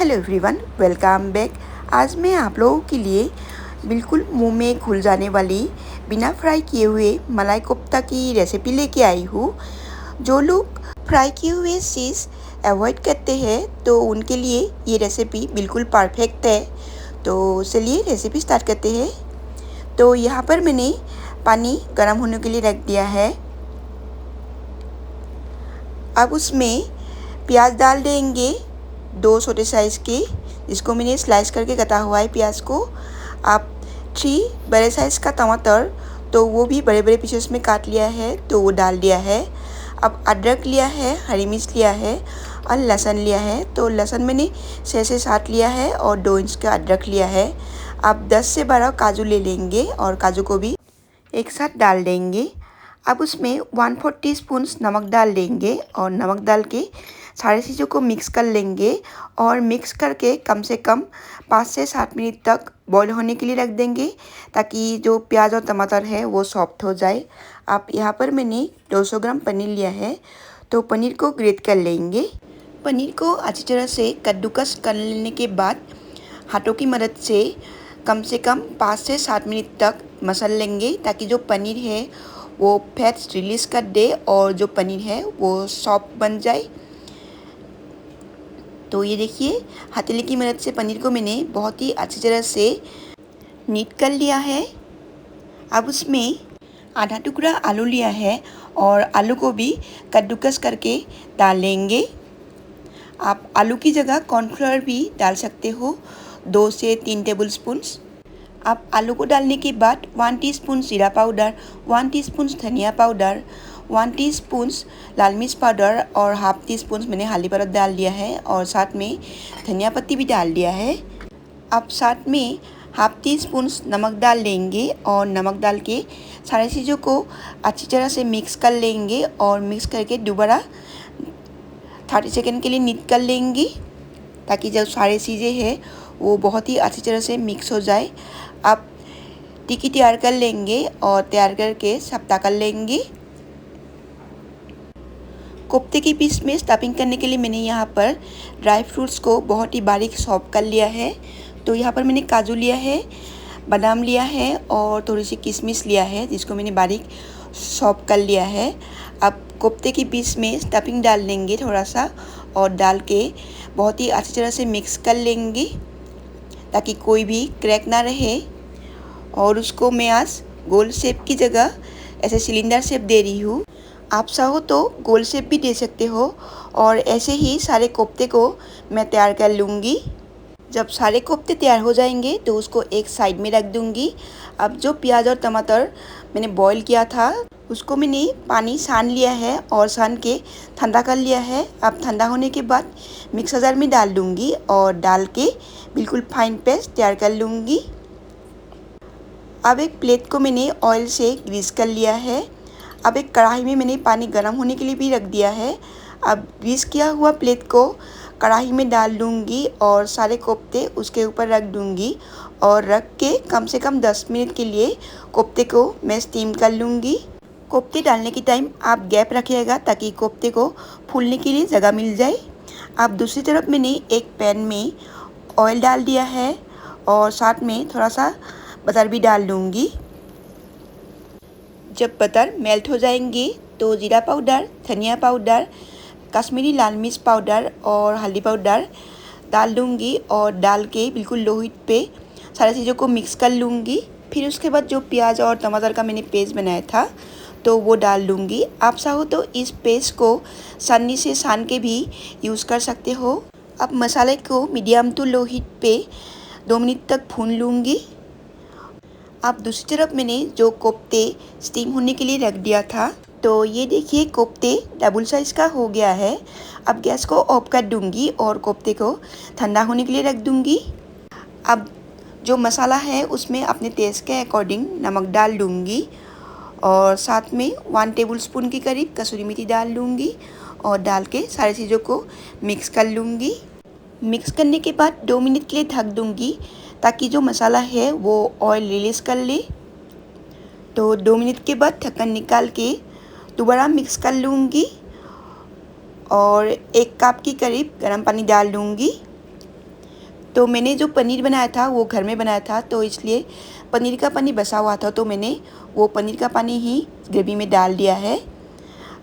Hello everyone, welcome back. आज मैं आप लोगों के लिए बिल्कुल मुंह में घुल जाने वाली बिना फ्राई किए हुए मलाई कोफ्ता की रेसिपी लेके आई हूँ। जो लोग फ्राई किए हुए चीज़ अवॉइड करते हैं तो उनके लिए ये रेसिपी बिल्कुल परफेक्ट है। तो चलिए रेसिपी स्टार्ट करते हैं। तो यहाँ पर मैंने पानी गर्म होने के लिए रख दिया है। अब उसमें प्याज डाल देंगे, 2 छोटे साइज़ के, जिसको मैंने स्लाइस करके कटा हुआ है प्याज को। आप 3 बड़े साइज़ का टमाटर, तो वो भी बड़े बड़े पीसेस में काट लिया है, तो वो डाल दिया है। अब अदरक लिया है, हरी मिर्च लिया है और लहसुन लिया है। तो लहसुन मैंने 6 से 7 लिया है और 2 इंच का अदरक लिया है। आप 10 से 12 काजू ले लेंगे और काजू को भी एक साथ डाल देंगे। अब उसमें 1/4 टीस्पून नमक डाल देंगे और नमक डाल के सारी चीज़ों को मिक्स कर लेंगे और मिक्स करके कम से कम 5 से 7 मिनट तक बॉईल होने के लिए रख देंगे, ताकि जो प्याज और टमाटर है वो सॉफ्ट हो जाए। आप यहाँ पर मैंने 200 ग्राम पनीर लिया है, तो पनीर को ग्रेट कर लेंगे। पनीर को अच्छी तरह से कद्दूकस कर लेने के बाद हाथों की मदद से कम 5 से 7 मिनट तक मसल लेंगे, ताकि जो पनीर है वो फैट्स रिलीज़ कर दे और जो पनीर है वो सॉफ्ट बन जाए। तो ये देखिए, हथेली की मदद से पनीर को मैंने बहुत ही अच्छी तरह से नीट कर लिया है। अब उसमें आधा टुकड़ा आलू लिया है और आलू को भी कद्दूकस करके डाल लेंगे। आप आलू की जगह कॉर्नफ्लावर भी डाल सकते हो, 2 से 3 टेबलस्पून। आप आलू को डालने के बाद 1 टीस्पून जीरा पाउडर, 1 टीस्पून धनिया पाउडर, 1 टीस्पून लाल मिर्च पाउडर और हाफ टीस्पून मैंने हल्दी पाउडर डाल दिया है और साथ में धनिया पत्ती भी डाल दिया है। अब साथ में हाफ टीस्पून नमक डाल देंगे और नमक डाल के सारी चीज़ों को अच्छी तरह से मिक्स कर लेंगे और मिक्स करके दोबारा 30 सेकेंड के लिए नीट कर लेंगे, ताकि जब सारी चीज़ें हैं वो बहुत ही अच्छी तरह से मिक्स हो जाए। आप टिक्की तैयार कर लेंगे और तैयार करके सप्ता कर लेंगे। कोफ्ते के पीस में स्टफिंग करने के लिए मैंने यहाँ पर ड्राई फ्रूट्स को बहुत ही बारीक चॉप कर लिया है। तो यहाँ पर मैंने काजू लिया है, बादाम लिया है और थोड़ी सी किशमिश लिया है, जिसको मैंने बारीक चॉप कर लिया है। अब कोफ्ते के पीस में स्टफिंग डाल देंगे थोड़ा सा और डाल के बहुत ही अच्छी तरह से मिक्स कर लेंगे, ताकि कोई भी क्रैक ना रहे। और उसको मैं आज गोल शेप की जगह ऐसे सिलेंडर शेप दे रही हूँ। आप चाहो तो गोल शेप भी दे सकते हो और ऐसे ही सारे कोफ्ते को मैं तैयार कर लूँगी। जब सारे कोफ्ते तैयार हो जाएंगे तो उसको एक साइड में रख दूँगी। अब जो प्याज और टमाटर मैंने बॉईल किया था उसको मैंने पानी छान लिया है और छान के ठंडा कर लिया है। अब ठंडा होने के बाद मिक्सर जार में डाल दूँगी और डाल के बिल्कुल फाइन पेस्ट तैयार कर लूँगी। अब एक प्लेट को मैंने ऑयल से ग्रीस कर लिया है। अब एक कढ़ाई में मैंने पानी गर्म होने के लिए भी रख दिया है। अब ग्रीस किया हुआ प्लेट को कढ़ाई में डाल दूँगी और सारे कोफ्ते उसके ऊपर रख दूँगी और रख के कम से कम 10 मिनट के लिए कोफ्ते को मैं स्टीम कर लूँगी। कोफ्ते डालने के टाइम आप गैप रखिएगा, ताकि कोफ्ते को फूलने के लिए जगह मिल जाए। अब दूसरी तरफ मैंने एक पैन में ऑयल डाल दिया है और साथ में थोड़ा सा बटर भी डाल दूँगी। जब बटर मेल्ट हो जाएंगे तो जीरा पाउडर, धनिया पाउडर, कश्मीरी लाल मिर्च पाउडर और हल्दी पाउडर डाल दूँगी और डाल के बिल्कुल लो हीट पे सारी चीज़ों को मिक्स कर लूँगी। फिर उसके बाद जो प्याज और टमाटर का मैंने पेस्ट बनाया था तो वो डाल दूँगी। आप चाहो तो इस पेस्ट को छन्नी से छान के भी यूज़ कर सकते हो। अब मसाले को मीडियम टू लो हीट पे 2 मिनट तक भून लूँगी। अब दूसरी तरफ मैंने जो कोफ्ते स्टीम होने के लिए रख दिया था, तो ये देखिए कोफ्ते डबल साइज़ का हो गया है। अब गैस को ऑफ कर दूँगी और कोफ्ते को ठंडा होने के लिए रख दूँगी। अब जो मसाला है उसमें अपने टेस्ट के अकॉर्डिंग नमक डाल दूँगी और साथ में 1 टेबलस्पून के करीब कसूरी मेथी डाल दूँगी और डाल के सारी चीज़ों को मिक्स कर लूँगी। मिक्स करने के बाद 2 मिनट के लिए ढक दूँगी, ताकि जो मसाला है वो ऑयल रिलीज़ कर ले। तो 2 मिनट के बाद ढक्कन निकाल के दोबारा मिक्स कर लूँगी और 1 कप के करीब गर्म पानी डाल दूँगी। तो मैंने जो पनीर बनाया था वो घर में बनाया था, तो इसलिए पनीर का पानी बचा हुआ था, तो मैंने वो पनीर का पानी ही ग्रेवी में डाल दिया है।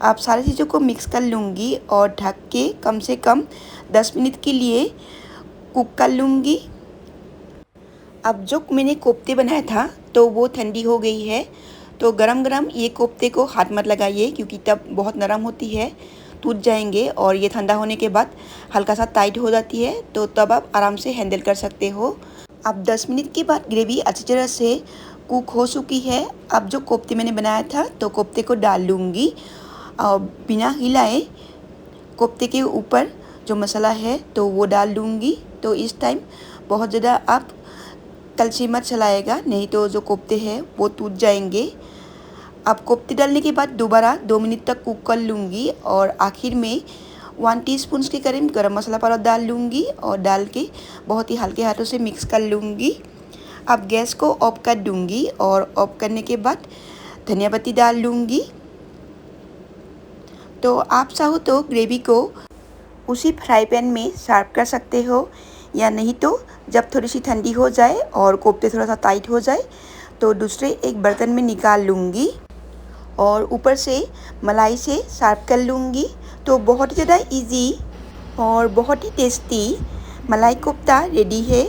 अब सारी चीज़ों को मिक्स कर लूँगी और ढक के कम से कम 10 मिनट के लिए कुक कर लूँगी। अब जो मैंने कोफ्ते बनाया था तो वो ठंडी हो गई है, तो गरम गरम ये कोफ्ते को हाथ मत लगाइए क्योंकि तब बहुत नरम होती है, टूट जाएंगे। और ये ठंडा होने के बाद हल्का सा टाइट हो जाती है, तो तब आप आराम से हैंडल कर सकते हो। अब 10 मिनट के बाद ग्रेवी अच्छी तरह से कुक हो चुकी है। अब जो कोफ्ते मैंने बनाया था तो कोफ्ते को डाल लूँगी और बिना हिलाए कोफ्ते के ऊपर जो मसाला है तो वो डाल दूँगी। तो इस टाइम बहुत ज़्यादा आप कलछी मत चलाएगा, नहीं तो जो कोफ्ते हैं वो टूट जाएंगे। अब कोफ्ते डालने के बाद दोबारा 2 मिनट तक कुक कर लूँगी और आखिर में 1 टीस्पून के करीब गरम मसाला पाउडर डाल लूँगी और डाल के बहुत ही हल्के हाथों से मिक्स कर लूँगी। अब गैस को ऑफ कर दूँगी और ऑफ करने के बाद धनिया पत्ती डाल लूँगी। तो आप चाहो तो ग्रेवी को उसी फ्राई पैन में सर्व कर सकते हो, या नहीं तो जब थोड़ी सी ठंडी हो जाए और कोफ्ते थोड़ा सा टाइट हो जाए तो दूसरे एक बर्तन में निकाल लूँगी और ऊपर से मलाई से सर्व कर लूँगी। तो बहुत ज़्यादा इजी और बहुत ही टेस्टी मलाई कोफ्ता रेडी है।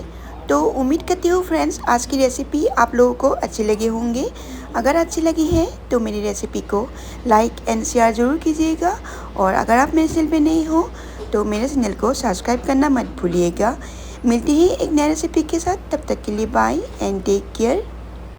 तो उम्मीद करती हूँ फ्रेंड्स आज की रेसिपी आप लोगों को अच्छी लगे होंगे। अगर अच्छी लगी है तो मेरी रेसिपी को लाइक एंड शेयर ज़रूर कीजिएगा, और अगर आप मेरे चैनल पे नए हो तो मेरे चैनल को सब्सक्राइब करना मत भूलिएगा। मिलती है एक नई रेसिपी के साथ, तब तक के लिए बाय एंड टेक केयर।